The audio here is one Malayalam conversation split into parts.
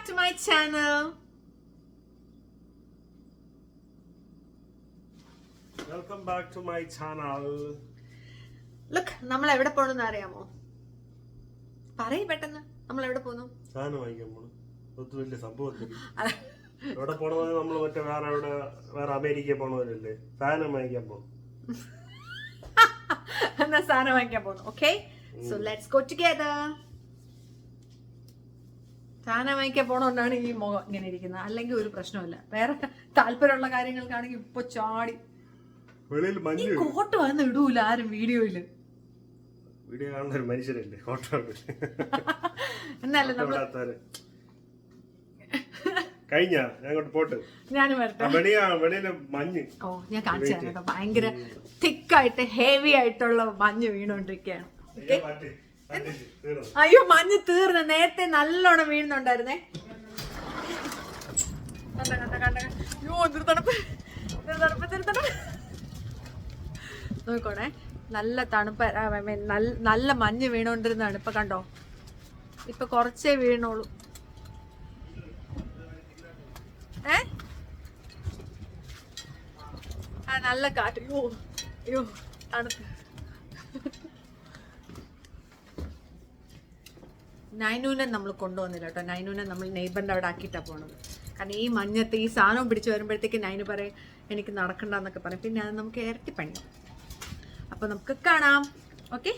to my channel. Welcome back to my channel. Look, നമ്മൾ എവിടെ പോണെന്ന് അറിയാമോ? പറയ് പെട്ടെന്ന്. നമ്മൾ എവിടെ പോന്നു? സാധനം വാങ്ങിക്കാൻ പോണു. അത് വലിയ സംഭവം. എവിടെ പോണെന്ന് നമ്മൾ മറ്റേ വേറെ അമേരിക്ക പോണവരല്ലേ? സാധനം വാങ്ങിക്കാൻ പോകും. എന്നാ സാധനം വാങ്ങിക്കാൻ പോകുന്നു. Okay? So let's go together. സാധനം വാങ്ങിക്കാൻ പോണോണ്ടാണ് ഈ മുഖം ഇങ്ങനെ ഇരിക്കുന്നത്. അല്ലെങ്കിൽ ഒരു പ്രശ്നമില്ല. വേറെ താല്പര്യമുള്ള കാര്യങ്ങൾക്കാണെങ്കിൽ ഇപ്പൊ ചാടി ഈ കോട്ട് വന്ന് ഇടൂല ആരും വീഡിയോയില്. വീഡിയോ കാണുന്ന ഒരു മനുഷ്യരല്ലേ കോട്ട എന്നാലും നമ്മള് കഴിഞ്ഞ ഞാൻ പോട്ട് ഞാനും വരട്ടെ. വെളിയില് മഞ്ഞ് ഞാൻ കാണിച്ചു തരാം കേട്ടോ. ഭയങ്കര തിക്കായിട്ട് ഹെവി ആയിട്ടുള്ള മഞ്ഞ് വീണോണ്ടിരിക്കുകയാണ്. അയ്യോ മഞ്ഞ് തീർന്നു. നേരത്തെ നല്ലോണം വീഴുന്നുണ്ടായിരുന്നേ. നോക്കോണേ, നല്ല തണുപ്പ്, നല്ല മഞ്ഞ് വീണോണ്ടിരുന്നാണ്. ഇപ്പൊ കണ്ടോ, ഇപ്പൊ കുറച്ചേ വീണോളൂ. നല്ല കാറ്റ്. അയ്യോ തണുപ്പ്. നൈനൂനെ നമ്മൾ കൊണ്ടുവന്നില്ല കേട്ടോ. നൈനൂനെ നമ്മൾ നെയ്ബറിൻ്റെ അവിടെ ആക്കിയിട്ടാണ് പോണത്. കാരണം ഈ മഞ്ഞത്ത് ഈ സാധനം പിടിച്ച് വരുമ്പോഴത്തേക്ക് നൈനു പറയും എനിക്ക് നടക്കണ്ടെന്നൊക്കെ പറയും. പിന്നെ അത് നമുക്ക് ഇരട്ടി പണിയാം. അപ്പൊ നമുക്ക് കാണാം. Okay,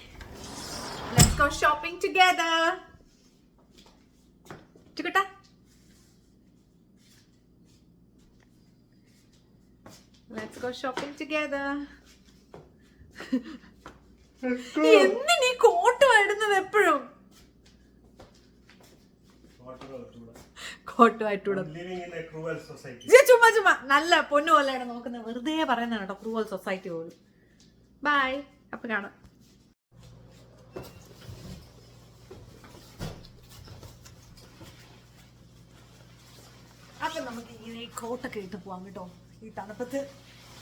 let's go shopping together. ചുക്കട്ടാ, let's go shopping together. എന്തിനീ കോട്ട് ഇടുന്നത് എപ്പോഴും? കോട്ടുമായിട്ടൂടെ ചുമ്മാ ചുമ്മാ നല്ല പൊന്നു പോലെയാണ് നോക്കുന്നത്. വെറുതെ പറയുന്നതാണ് കേട്ടോ. ക്രൂവൽ സൊസൈറ്റി പോലും. ബൈ, അപ്പൊ കാണാം. അപ്പൊ നമുക്ക് ഇങ്ങനെ കോട്ടൊക്കെ ഇട്ട് പോവാം കേട്ടോ. ഈ തണുപ്പത്ത്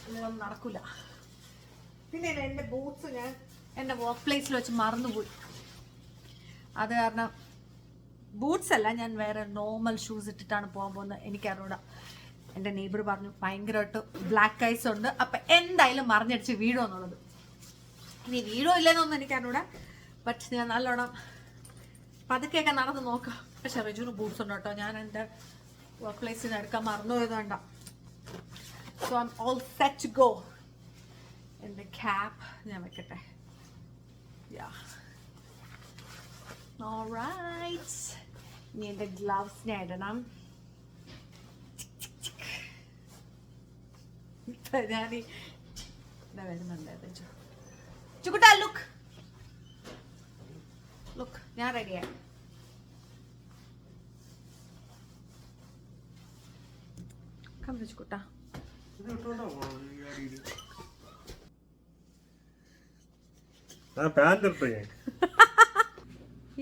ഒന്നും നടക്കൂല. പിന്നെ എൻ്റെ ബൂട്ട്സ് ഞാൻ എൻ്റെ വർക്ക് പ്ലേസിൽ വെച്ച് മറന്നുപോയി. അത് കാരണം ബൂട്ട്സ് അല്ല, ഞാൻ വേറെ നോർമൽ ഷൂസ് ഇട്ടിട്ടാണ് പോകാൻ പോകുന്നത്. എനിക്കറിയൂടാ. എൻ്റെ നെയ്ബർ പറഞ്ഞു ഭയങ്കരമായിട്ട് ബ്ലാക്ക് ഐസ് ഉണ്ട്, അപ്പം എന്തായാലും മറിഞ്ഞടിച്ച് വീഴോ എന്നുള്ളത്. ഇനി വീഴോ ഇല്ലെന്നൊന്നും എനിക്കറിയൂടാ. ബട്ട് ഞാൻ നല്ലോണം പതുക്കെയൊക്കെ നടന്ന് നോക്കാം. പക്ഷെ റിജുവിന് ബൂട്ട്സ് ഉണ്ട് കേട്ടോ. ഞാൻ എൻ്റെ വർക്ക് പ്ലേസിൽ നിന്ന് എടുക്കാൻ മറന്നു പോയതുകൊണ്ട. So I'm all set to go. In the cap, ഞാൻ വെക്കട്ടെ. Yeah. All right. ഇനി എൻ്റെ ഗ്ലൗസ് ഇടണം. ഞാൻ വരുന്നുണ്ട്. ചുക്കുട്ടാ, ലുക്ക് ലുക്ക്, ഞാൻ റെഡിയായി. കം ചുക്കുട്ടാ.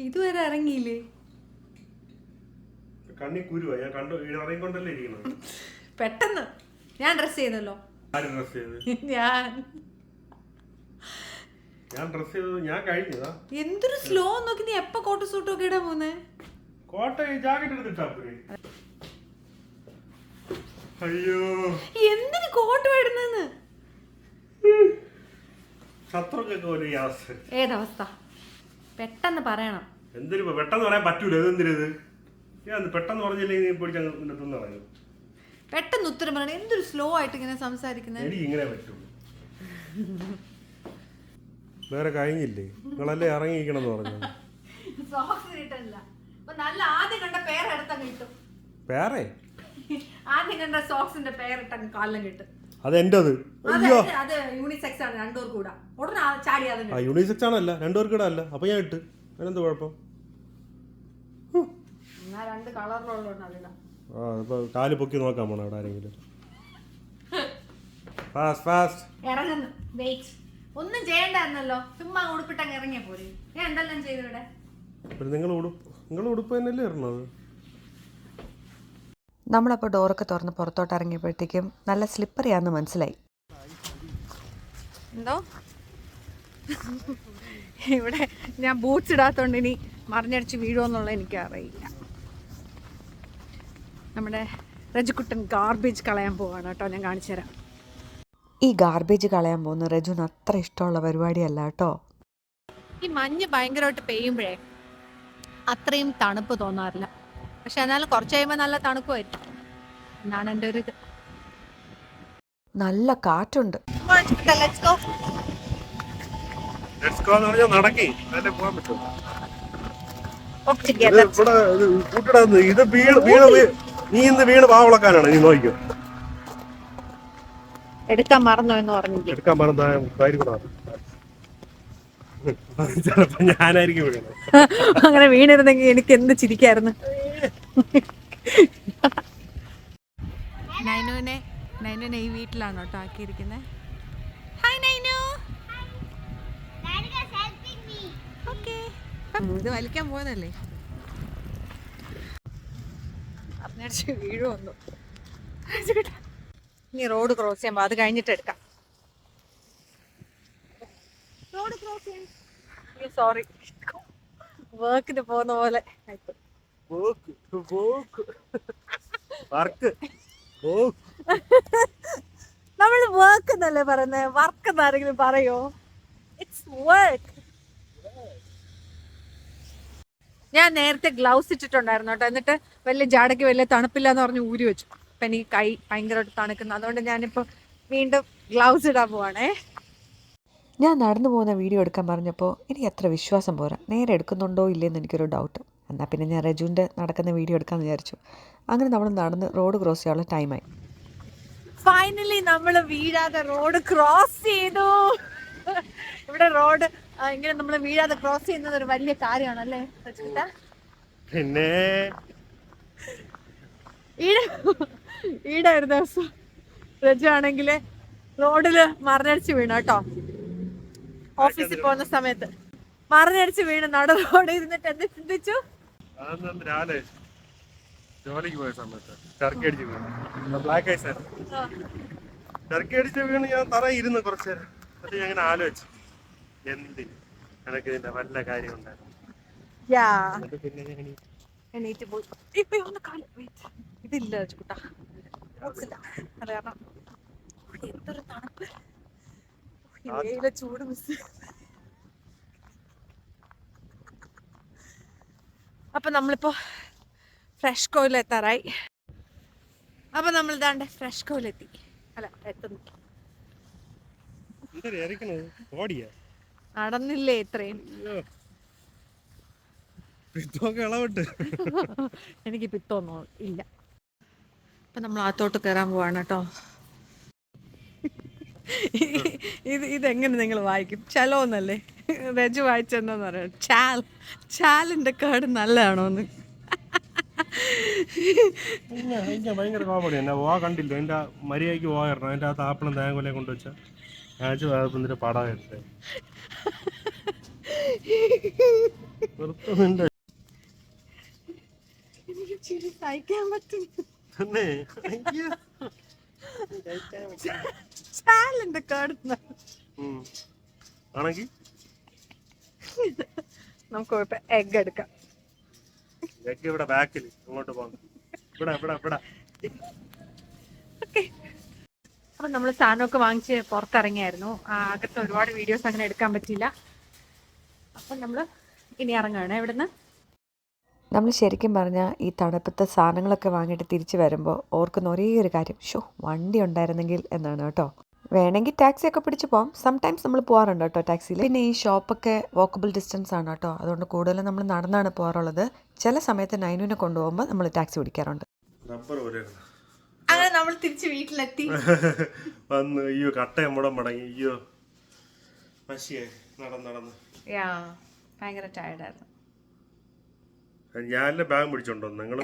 ഇതുവരെ ഇറങ്ങിയില്ലേ? കണ്ണി കുരുവാ. ഞാൻ കണ്ടു ഇറങ്ങിക്കൊണ്ടല്ലേ ഇരിക്കുന്നത്. പെട്ടെന്ന് ഞാൻ ഡ്രസ് ചെയ്തല്ലോ. ഞാൻ ഡ്രസ് ചെയ്തത് ഞാൻ കഴിഞ്ഞതാ. എന്തൊരു സ്ലോ നോക്കി. നീ എപ്പ കോട്ട് സൂട്ട് ഒക്കെ ഇടാൻ പോന്നെ? കോട്ട ജാക്കറ്റ് എടുത്തിട്ടാ. അയ്യോ, എന്തിന് കോട്ട് ഇടുന്നെന്ന്? ശത്രുക്കൊക്കെ ഒരു ഏതവസ്ഥ പെട്ടെന്ന് പറയണം. എന്തിനു പെട്ടെന്ന് പറയാൻ പറ്റൂല. ഇതെന്തിനത് പെട്ടെന്ന് പറഞ്ഞില്ലെങ്കിൽ കളയും. പെട്ടെന്ന് ഉത്തരം പറയണം. എന്തൊരു സ്ലോ ആയിട്ട് ഇങ്ങനെ സംസാരിക്കുന്നത്. എനിക്ക് ഇങ്ങനെ പറ്റുള്ളൂ. വേറെ കഴിഞ്ഞില്ലേ? നിങ്ങളല്ലേ ഇറങ്ങിയിരിക്കണം എന്ന് പറഞ്ഞു. സോക്സ് കിട്ടല്ല. നല്ല ആദ്യം കണ്ട പേരെടുത്തങ്ങ് കിട്ടും. പേരെ ആദ്യം കണ്ട സോക്സിന്റെ പേരിട്ടങ്ങ് കാലം കിട്ടും. അതെന്റത്. അത് യൂണിസെക്സ് ആണ്. രണ്ടുപേർ കൂടാ ഉടനെ ചാടിയാതെ. യൂണിസെക്സ് ആണല്ല, രണ്ടുപേർക്ക് ഇടാല്ല. അപ്പൊ ഞാൻ ഇട്ട്. അതിനെന്ത് കുഴപ്പം? രണ്ട് കളറിലുള്ള കാല് പൊക്കി നോക്കാൻ പോണ അവിടെ ആരെങ്കിലും. ഇറങ്ങുന്നു. വെയിറ്റ്, ഒന്നും ചെയ്യണ്ടായിരുന്നല്ലോ. ചുമ്മാ ഉടുപ്പിട്ടങ്ങ് ഇറങ്ങിയ പോലെ. ഞാൻ എന്തെല്ലാം ചെയ്തിവിടെ? നിങ്ങൾ ഉടുപ്പ് തന്നെയല്ലേ ഇറങ്ങുന്നത്? നമ്മളപ്പോൾ ഡോറൊക്കെ തുറന്ന് പുറത്തോട്ട് ഇറങ്ങിയപ്പോഴത്തേക്കും നല്ല സ്ലിപ്പറിയാന്ന് മനസ്സിലായി. എന്തോ ഇവിടെ ഞാൻ ബൂട്ട്സ് ഇടാത്തോണ്ട് ഇനി മറിഞ്ഞടിച്ച് വീഴുമെന്നുള്ള എനിക്ക് അറിയില്ല. നമ്മുടെ രജുക്കുട്ടൻ ഗാർബേജ് കളയാൻ പോവാണ് കേട്ടോ. ഞാൻ കാണിച്ചു തരാം. ഈ ഗാർബേജ് കളയാൻ പോകുന്ന രജുവിന് അത്ര ഇഷ്ടമുള്ള പരിപാടിയല്ല കേട്ടോ. ഈ മഞ്ഞ് ഭയങ്കരമായിട്ട് പെയ്യുമ്പോഴേ അത്രയും തണുപ്പ് തോന്നാറില്ല. പക്ഷെ എന്നാലും കുറച്ച് കഴിയുമ്പോൾ നല്ല തണുപ്പുമായിരിക്കും എന്നാണ് എൻ്റെ ഒരു ഇത്. നല്ല കാറ്റുണ്ട്. നടക്കി പോകാൻ പറ്റും. ഇത് നീ ഇന്ന് വീണ് പാവളക്കാനാണ്. നീ നോക്കിയോ, എടുക്കാൻ മറന്നോ എന്ന് പറഞ്ഞു. എടുക്കാൻ മറന്ന ചിലപ്പോ ഞാനായിരിക്കും വീണത്. അങ്ങനെ വീണിരുന്നെങ്കിൽ എനിക്ക് എന്ത് ചിരിക്കായിരുന്നു. നൈനുനെ ഈ വീട്ടിലാണ് കേട്ടോ ആക്കിയിരിക്കുന്നത്. ഹായ് നൈനു. ഓക്കേ, ഇത് വലിക്കാൻ പോയതല്ലേ, അറിഞ്ഞടിച്ച് വീഴുവന്നു. ഇനി റോഡ് ക്രോസ് ചെയ്യുമ്പോൾ അത് കഴിഞ്ഞിട്ട് എടുക്കാം. റോഡ് ക്രോസ് ചെയ്യാൻ സോറി, വർക്കിന് പോകുന്ന പോലെ നമ്മൾ വർക്ക് എന്നല്ലേ പറയുന്നത്, വർക്ക് എന്നാരെങ്കിലും പറയോ? It's work. ഞാൻ നേരത്തെ ഗ്ലൗസ് ഇട്ടിട്ടുണ്ടായിരുന്നു കേട്ടോ. എന്നിട്ട് വലിയ ജാടയ്ക്ക് വലിയ തണുപ്പില്ല എന്ന് പറഞ്ഞ് ഊരി വെച്ചു. അപ്പം എനിക്ക് കൈ ഭയങ്കരമായിട്ട് തണുക്കുന്നു. അതുകൊണ്ട് ഞാനിപ്പോൾ വീണ്ടും ഗ്ലൗസ് ഇടാൻ പോവാണേ. ഞാൻ നടന്നു പോകുന്ന വീഡിയോ എടുക്കാൻ പറഞ്ഞപ്പോൾ എനിക്ക് അത്ര വിശ്വാസം പോരാ. നേരെ എടുക്കുന്നുണ്ടോ ഇല്ലയെന്ന് എനിക്കൊരു ഡൗട്ട്. എന്നാൽ പിന്നെ ഞാൻ രജുവിൻ്റെ നടക്കുന്ന വീഡിയോ എടുക്കാമെന്ന് വിചാരിച്ചു. അങ്ങനെ നമ്മൾ നടന്ന് റോഡ് ക്രോസ് ചെയ്യാനുള്ള ടൈമായി. ഫൈനലി നമ്മൾ വീഴാതെ റോഡ് ക്രോസ് ചെയ്തു. ഇവിടെ റോഡ് ഇങ്ങനെ നമ്മൾ വീഴാതെ ക്രോസ് ചെയ്യുന്നത് ഒരു വലിയ കാര്യമാണല്ലേ പിന്നെ. ഈടെ ഒരു ദിവസം രജു ആണെങ്കില് റോഡില് മറിഞ്ഞടിച്ച് വീണു കേട്ടോ. ഓഫീസിൽ പോകുന്ന സമയത്ത് മറിഞ്ഞടിച്ച് വീണ് നട റോഡ് ഇരുന്നിട്ട് എന്ത് ചിന്തിച്ചു? ജോലിക്ക് പോയ സമയത്ത് ടർക്കി അടിച്ച് വീണു. ബ്ലാക്ക് ഐസ് ടർക്കി അടിച്ച് വീണ് ഞാൻ തറ ഇരുന്ന് കുറച്ചു നേരം. എന്നിട്ട് ഞാൻ അങ്ങനെ ആലോചിച്ചു, എന്ത് എനക്ക് ഇതിന്റെ വല്ല കാര്യം ഉണ്ടായിരുന്നു. പിന്നെ എണീറ്റ് പോയി. ഇതില്ല ചൂട്ടാ, അത് കാരണം എന്തൊരു തണുപ്പ്, ചൂട് മിസ്. അപ്പൊ നമ്മളിപ്പോ ഫ്രഷ് കോയിൽ എത്താറായി. അപ്പൊ നമ്മൾ ഇതാണ്ട് ഫ്രഷ് കോയിൽ എത്തി. അല്ല, എത്തുന്നു. നടന്നില്ലേ ഇത്രയും? എനിക്ക് പിത്തൊന്നും ഇല്ല. അപ്പൊ നമ്മൾ അകത്തോട്ട് കയറാൻ പോവാണ് കേട്ടോ. ഇതെങ്ങനെ നിങ്ങൾ വായിക്കും? ചലോന്നല്ലേ രജു വായിച്ചെന്നു പറയാം. ചാലിന്റെ കേട് നല്ലതാണോന്ന്. ഭയങ്കര കോമഡി തന്നെ. വാ കണ്ടില്ല, എന്റെ മര്യാദക്ക് പോകാറുണ്ട്. അതിന്റെ അകത്ത് ആപ്പിളും തേങ്ങ കൊണ്ടുവച്ച പടമായിട്ട് സഹിക്കാൻ പറ്റും. ആണെങ്കിൽ നമുക്ക് എഗ് എടുക്കാം. എഗ് ഇവിടെ ബാക്കിൽ അങ്ങോട്ട് പോകണം. അപ്പൊ നമ്മള് സാധനമൊക്കെ വാങ്ങിച്ച് പുറത്തിറങ്ങിയായിരുന്നു. അകത്ത് ഒരുപാട് വീഡിയോസ് അങ്ങനെ എടുക്കാൻ പറ്റിയില്ല. അപ്പൊ നമ്മള് ഇനി ഇറങ്ങുകയാണ് ഇവിടുന്ന്. നമ്മൾ ശരിക്കും പറഞ്ഞാൽ ഈ തണുപ്പത്തെ സാധനങ്ങളൊക്കെ വാങ്ങിയിട്ട് തിരിച്ച് വരുമ്പോൾ ഓർക്കുന്ന ഒരേ ഒരു കാര്യം, വണ്ടി ഉണ്ടായിരുന്നെങ്കിൽ എന്നാണ് കേട്ടോ. വേണമെങ്കിൽ ടാക്സിയൊക്കെ പിടിച്ച് പോകാം. സംടൈംസ് നമ്മൾ പോകാറുണ്ട് കേട്ടോ ടാക്സിയിൽ. പിന്നെ ഈ ഷോപ്പൊക്കെ വാക്കബിൾ ഡിസ്റ്റൻസ് ആണ് കേട്ടോ. അതുകൊണ്ട് കൂടുതലും നമ്മൾ നടന്നാണ് പോകാറുള്ളത്. ചില സമയത്ത് നൈനുവിനെ കൊണ്ടുപോകുമ്പോൾ നമ്മൾ ടാക്സി പിടിക്കാറുണ്ട്. അങ്ങനെ നമ്മൾ തിരിച്ച് വീട്ടിലെത്തി വന്ന്. അയ്യോ, കട്ടയം മുടം മടങ്ങി. അയ്യോ, നടന്ന് ഭയങ്കര ടയർഡായിരുന്നു. ഞാൻ ബാഗ് പിടിച്ചോണ്ടോ? നിങ്ങള്?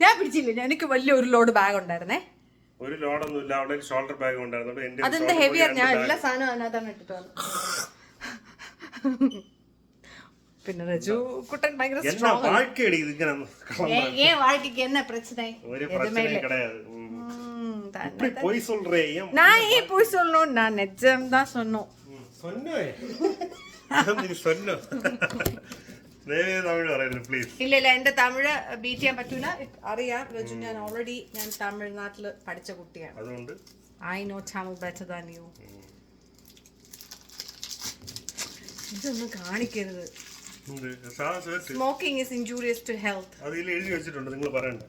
ഞാൻ പിടിച്ചില്ല. എനിക്ക് വലിയ ഒരു ലോഡ് ബാഗ് ഉണ്ടായിരുന്നേ. ഒരു ലോഡൊന്നും ഇല്ല. അവിടെ ഷോൾഡർ ബാഗ് ഉണ്ടായിരുന്നു. അതെന്താ ഹെവിയാ? ഞാൻ എല്ലാ സാധനവും അതിനകത്താണ് ഇട്ടിട്ട് വന്നു. പിന്നെ രജു കുട്ടൻ ഭയങ്കര സ്ട്രോങ്. ஏன் வாழ்க்கைக்கு என்ன பிரச்சனை? எதுவுமே இல்லை. நான் ஏன் போய் சொல்லணும்? நான் நிஜம் தான் சொன்னோம். തമിഴ് പറയുന്നു പ്ലീസ്. ഇല്ല എന്റെ തമിഴ് ബീറ്റ് ചെയ്യാൻ പറ്റൂല. അറിയാം, വെച്ചു ഞാൻ ഓൾറെഡി ഞാൻ തമിഴ്നാട്ടില് പഠിച്ച കുട്ടിയാണ്. അതുകൊണ്ട് I know Tamil better than you. ഇതൊന്നും കാണിക്കരുത്. Smoking is injurious to health. അതിൽ എഴുതി വെച്ചിട്ടുണ്ട്, നിങ്ങൾ പറയണ്ട.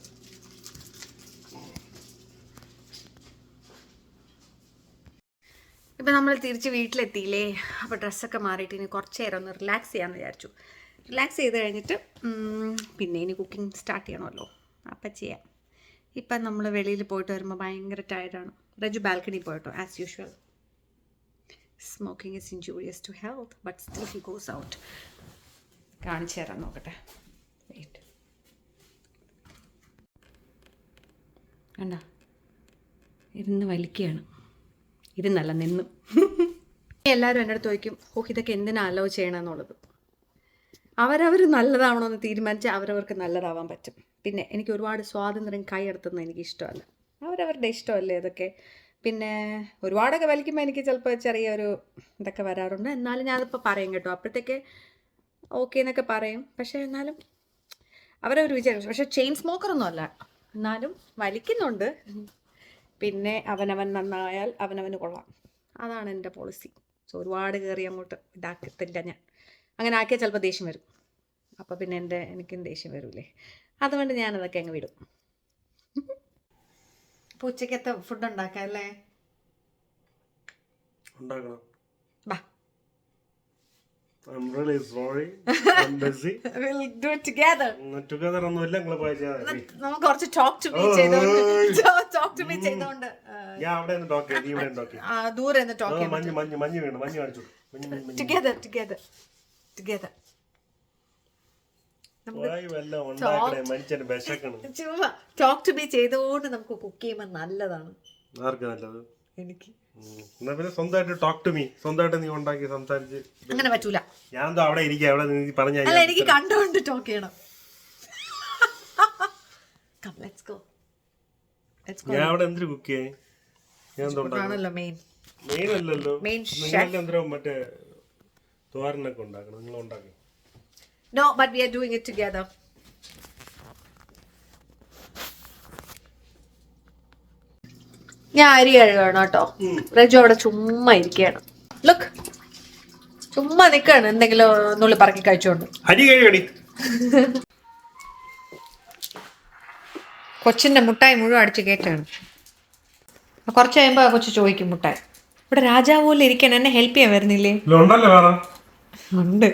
ഇപ്പം നമ്മൾ തിരിച്ച് വീട്ടിലെത്തിയില്ലേ. അപ്പോൾ ഡ്രസ്സൊക്കെ മാറിയിട്ട് ഇനി കുറച്ച് നേരം ഒന്ന് റിലാക്സ് ചെയ്യാമെന്ന് വിചാരിച്ചു. റിലാക്സ് ചെയ്ത് കഴിഞ്ഞിട്ട് പിന്നെ ഇനി കുക്കിംഗ് സ്റ്റാർട്ട് ചെയ്യണമല്ലോ. അപ്പം ചെയ്യാം. ഇപ്പം നമ്മൾ വെളിയിൽ പോയിട്ട് വരുമ്പോൾ ഭയങ്കര ടയർഡാണ്. റജു ബാൽക്കണി പോയിട്ടോ as usual. Smoking is injurious to health but still he goes out. കാണിച്ചു തരാൻ നോക്കട്ടെ. വെയിറ്റ്. കണ്ട, ഇരുന്ന് വലിക്കുകയാണ്. ഇരുന്നല്ല, നിന്നു. എല്ലാവരും എൻ്റെ അടുത്ത് ചോദിക്കും, ഓ ഇതൊക്കെ എന്തിനാ അലോ ചെയ്യണമെന്നുള്ളത്. അവരവർ നല്ലതാവണമെന്ന് തീരുമാനിച്ചാൽ അവരവർക്ക് നല്ലതാവാൻ പറ്റും. പിന്നെ എനിക്ക് ഒരുപാട് സ്വാതന്ത്ര്യം കൈയെടുത്തുന്നത് എനിക്ക് ഇഷ്ടമല്ല. അവരവരുടെ ഇഷ്ടമല്ലേ ഇതൊക്കെ. പിന്നെ ഒരുപാടൊക്കെ വലിക്കുമ്പോൾ എനിക്ക് ചിലപ്പോൾ ചെറിയൊരു ഇതൊക്കെ വരാറുണ്ട്. എന്നാലും ഞാനതിപ്പോൾ പറയും കേട്ടോ. അപ്പോഴത്തേക്ക് ഓക്കെ എന്നൊക്കെ പറയും. പക്ഷേ എന്നാലും അവരവർ വിചാരിച്ചു. പക്ഷേ ചെയിൻ സ്മോക്കറൊന്നും അല്ല, എന്നാലും വലിക്കുന്നുണ്ട്. പിന്നെ അവനവൻ നന്നായാൽ അവനവന് കൊള്ളാം. അതാണ് എൻ്റെ പോളിസി. സോ ഒരുപാട് കയറി അങ്ങോട്ട് ഇതാക്കത്തില്ല ഞാൻ. അങ്ങനെ ആക്കിയാൽ ചിലപ്പോൾ ദേഷ്യം വരും. അപ്പോൾ പിന്നെ എനിക്കും ദേഷ്യം വരൂലേ. അതുകൊണ്ട് ഞാനതൊക്കെ അങ്ങ് വിടും. അപ്പോൾ ഉച്ചക്കത്തെ ഫുഡ് ഉണ്ടാക്കാം അല്ലേ? ഉണ്ടാക്കണം. ബാ. I'm really sorry. I'm busy. We'll do it together. Together ഒന്നുമില്ല, നിങ്ങൾ പോയി ചെയ്താൽ മതി. നമുക്ക് കുറച്ച് ടോക്ക് ടു മീ ചെയ്തോണ്ട് ഞാൻ അവിടെ നിന്ന് ടോക്ക് ചെയ്തു, ഇവിടെ ടോക്ക് ചെയ്തു. ദൂരെ നിന്ന് ടോക്ക് ചെയ്യാം. മഞ്ഞ് വീണു, മഞ്ഞ് കാണിച്ചു. Together. മനുഷ്യന് വിശക്കണം. ചുമ്മാ ടോക്ക് ടു മീ ചെയ്തുകൊണ്ട് നമുക്ക് കുക്ക് ചെയ്യുമ്പോൾ നല്ലതാണ്. ആർക്ക് നല്ലത്? എനിക്ക്. എന്നാ പിന്നെ സ്വന്തമായിട്ട് ടോക്ക് ടു മീ, സ്വന്തമായിട്ട് നീ ഉണ്ടാക്കി സംസാരിച്ച്. അങ്ങനെ പറ്റൂല. ഞാൻ അവിടെ ഇരിക്കാം, അവിടെ നീ പറഞ്ഞ അല്ല, എനിക്ക് കണ്ടുകൊണ്ട് ടോക്ക് ചെയ്യണം. ഞാൻ അവിടെ എന്തിനു കുക്ക് ചെയ്യാൻ? ഞാൻ ആണല്ലോ മെയിൻ. മെയിൻ അല്ലല്ലോ, നിങ്ങൾ എന്തോ മറ്റേ തോരനൊക്കെ ഉണ്ടാക്കണം. നിങ്ങൾ ഉണ്ടാക്കി. No, but we are doing it together. ഞാൻ അരി കഴുകണം കേട്ടോ. റജു അവിടെ ചുമ്മാ ഇരിക്കുകയാണ്. ലുക്ക്, ചുമ്മാ നിൽക്കുകയാണ് എന്തെങ്കിലും നുള്ളി പറക്കി കഴിച്ചോണ്ട്. അരി കഴുകടി. കൊച്ചിന്റെ മുട്ടായി മുഴുവൻ അടിച്ച് കയറ്റാണ്. കുറച്ച് കഴിയുമ്പോ ആ കൊച്ചു ചോദിക്കും മുട്ടായി. ഇവിടെ രാജാവ് പോലെ ഇരിക്കാൻ എന്നെ ഹെൽപ്പ് ചെയ്യാൻ വരുന്നില്ലേ? ഉണ്ട്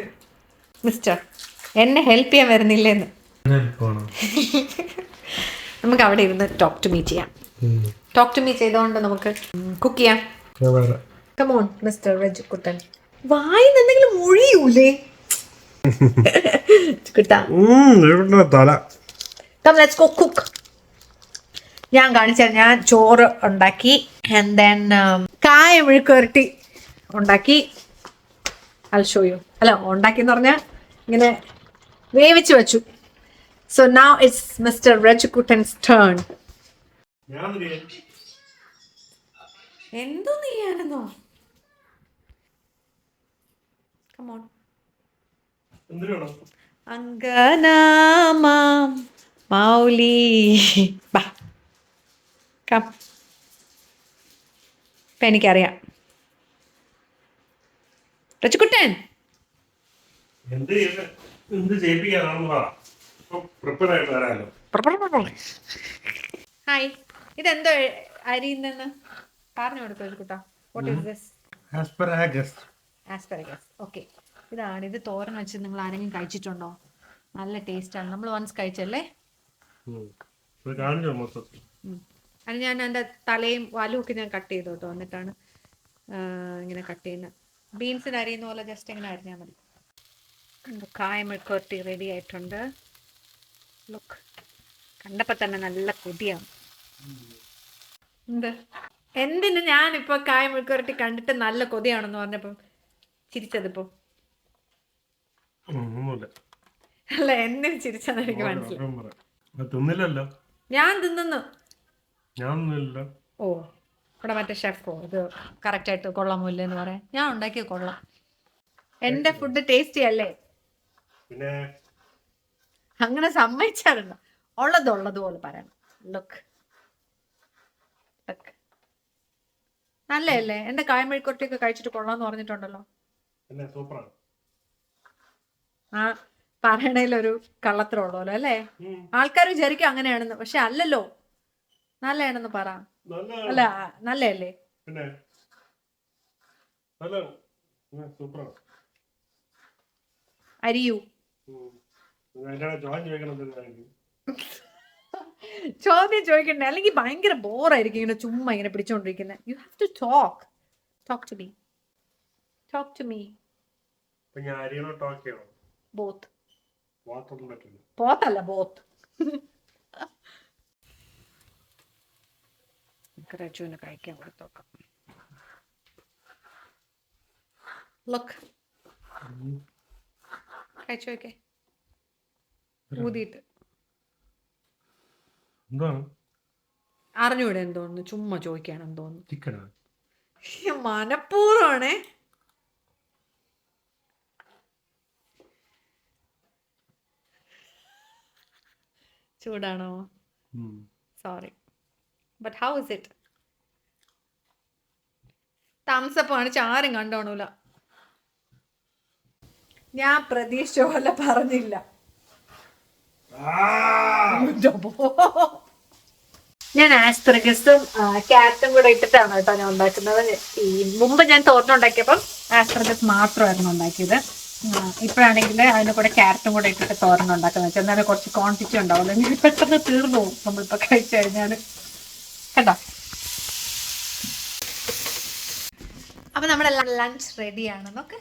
മിസ്റ്റർ, എന്നെ ഹെൽപ്പ് ചെയ്യാൻ വരുന്നില്ലേന്ന്. നമുക്ക് അവിടെ ഇരുന്ന് ടോക്ക് ടു മീ ചെയ്യാം. ടോക്ക് ടു മീ ചെയ്തോണ്ട് നമുക്ക് കുക്ക് ചെയ്യാം. കമോൺ മിസ്റ്റർ റജു കുട്ടൻ. വായിന്ന് എന്തെങ്കിലും മൊഴിയൂലേ? Come, let's go cook. ഞാൻ കാണിച്ചാൽ ഞാൻ ചോറ് ഉണ്ടാക്കി, ആൻഡ് ദെൻ കായ മെഴുക്കുവരട്ടി ഉണ്ടാക്കി. I'll show you. അല്ല, ഉണ്ടാക്കിയെന്ന് പറഞ്ഞാൽ ഇങ്ങനെ വേവിച്ച് വെച്ചു. So now it's Mr. Rajikutan's turn. എന്തോ നീയാണെന്നോ? Come on. അങ്കനാമാം മൗലി. ബാ, കം. ഇപ്പം എനിക്കറിയാം. റജുക്കുട്ടൻ, ഹായ്. ഇതെന്തോ അരിയുന്നെന്ന് പറഞ്ഞു കൊടുത്തു റജുക്കുട്ടാ. What is this? Asparagus. Okay, ഇതാണ്. ഇത് തോരൻ വെച്ച് നിങ്ങൾ ആരെങ്കിലും കഴിച്ചിട്ടുണ്ടോ? നല്ല ടേസ്റ്റാണ്. നമ്മൾ വൺസ് കഴിച്ചല്ലേ? അത് ഞാൻ എൻ്റെ തലയും വാലും ഒക്കെ ഞാൻ കട്ട് ചെയ്തു കേട്ടോ. എന്നിട്ടാണ് ഇങ്ങനെ കട്ട് ചെയ്യുന്നത്. ബീൻസിന് അരിയുന്ന പോലെ ജസ്റ്റ് ഇങ്ങനെ അരിഞ്ഞാൽ മതി. കായ മെഴുക്കുവരട്ടി റെഡി ആയിട്ടുണ്ട്. ലുക്ക്, കണ്ടപ്പോൾ തന്നെ നല്ല കൊതിയാണ്. എന്തിന് ഞാനിപ്പോൾ കായ മെഴുക്കുവരട്ടി കണ്ടിട്ട് നല്ല കൊതിയാണെന്ന് പറഞ്ഞപ്പം ചിരിച്ചതിപ്പോ? അല്ല, എന്തിനു ചിരിച്ചെന്ന് എനിക്ക് മനസ്സിലായി. ഞാൻ തിന്നുന്നു. ഓ, ഇവിടെ മറ്റേ ഷെഫോ ഇത് കറക്റ്റായിട്ട് കൊള്ളാമോ ഇല്ലെന്ന് പറയാൻ. ഞാൻ ഉണ്ടാക്കിയ കൊള്ളാം. എൻ്റെ ഫുഡ് ടേസ്റ്റി അല്ലേ? പിന്നെ അങ്ങനെ സമ്മതിച്ചാലുണ്ടോ? ഉള്ളതുപോലെ പറയണം. ലുക്ക് നല്ലതല്ലേ? എന്റെ കായമെഴുക്കൊട്ടിയൊക്കെ കഴിച്ചിട്ട് കൊള്ളാന്ന് പറഞ്ഞിട്ടുണ്ടല്ലോ. പിന്നെ സൂപ്പറാണ്. ആ പറയണേലൊരു കള്ളത്തരമുള്ളൂ അല്ലേ? ആൾക്കാർ വിചാരിക്കും അങ്ങനെയാണെന്ന്, പക്ഷെ അല്ലല്ലോ. നല്ലതാണെന്ന് പറ. അല്ല നല്ലതല്ലേ? പിന്നെ സൂപ്പറാണ്. അരിയൂ. ചോദ്യം ചോദിക്കണ്ടേ? അല്ലെങ്കിൽ ഭയങ്കര ബോറായിരിക്കും ഇങ്ങനെ ചുമ്മാ ഇങ്ങനെ പിടിച്ചോണ്ടിരിക്കുന്നത്. You have to talk to me. Both. പോത്തല്ല, ബോത്ത്. റജുവിന് കഴിക്കാൻ കൊടുത്തോക്കാം. ലുക്ക് കഴിച്ചു നോക്കേ, ഊതിയിട്ട്. അറിഞ്ഞൂടെ എന്തോന്ന്? ചുമ്മാ ചോദിക്കാണ് എന്തോന്ന്. മനഃപൂർവ്വമാണേ. ചൂടാണോ? Sorry, but how is it? Thumbs up കാണിച്ച് ആരും കണ്ടോണൂല. ഞാൻ പ്രതീക്ഷിച്ച പോലെ പറഞ്ഞില്ല. ഞാൻ ആസ്പെർഗസും ക്യാരറ്റും കൂടെ ഇട്ടിട്ടാണ് കേട്ടോ ഞാൻ ഉണ്ടാക്കുന്നത്. ഈ മുമ്പ് ഞാൻ തോരനുണ്ടാക്കിയപ്പം ആസ്പെർഗസ് മാത്രമായിരുന്നു ഉണ്ടാക്കിയത്. ഇപ്പോഴാണെങ്കിൽ അതിൻ്റെ കൂടെ ക്യാരറ്റും കൂടെ ഇട്ടിട്ട് തോരനുണ്ടാക്കുന്നത് വെച്ചാൽ എന്നാലും കുറച്ച് ക്വാണ്ടിറ്റി ഉണ്ടാവുമല്ലോ. ഇനി പെട്ടെന്ന് തീർന്നു പോകും നമ്മളിപ്പോൾ കഴിച്ചു കഴിഞ്ഞാൽ കേട്ടോ. അപ്പം നമ്മുടെ ലഞ്ച് റെഡിയാണ്. നോക്ക്,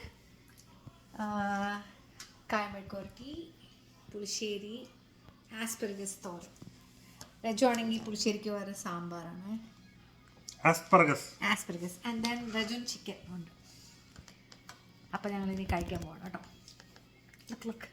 കായമെഴുക്കുവരട്ടി, പുളിശ്ശേരി, ആസ്പെർഗസ് തോരൻ. രജു ആണെങ്കിൽ പുളിശ്ശേരിക്ക് വേറെ സാമ്പാറാണ്. ആസ്പെർഗസ് ആൻഡ് ദെൻ രജുൻ ചിക്കൻ ഉണ്ട്. അപ്പം ഞങ്ങളിനി കഴിക്കാൻ പോകണം കേട്ടോ. ലുക്ക്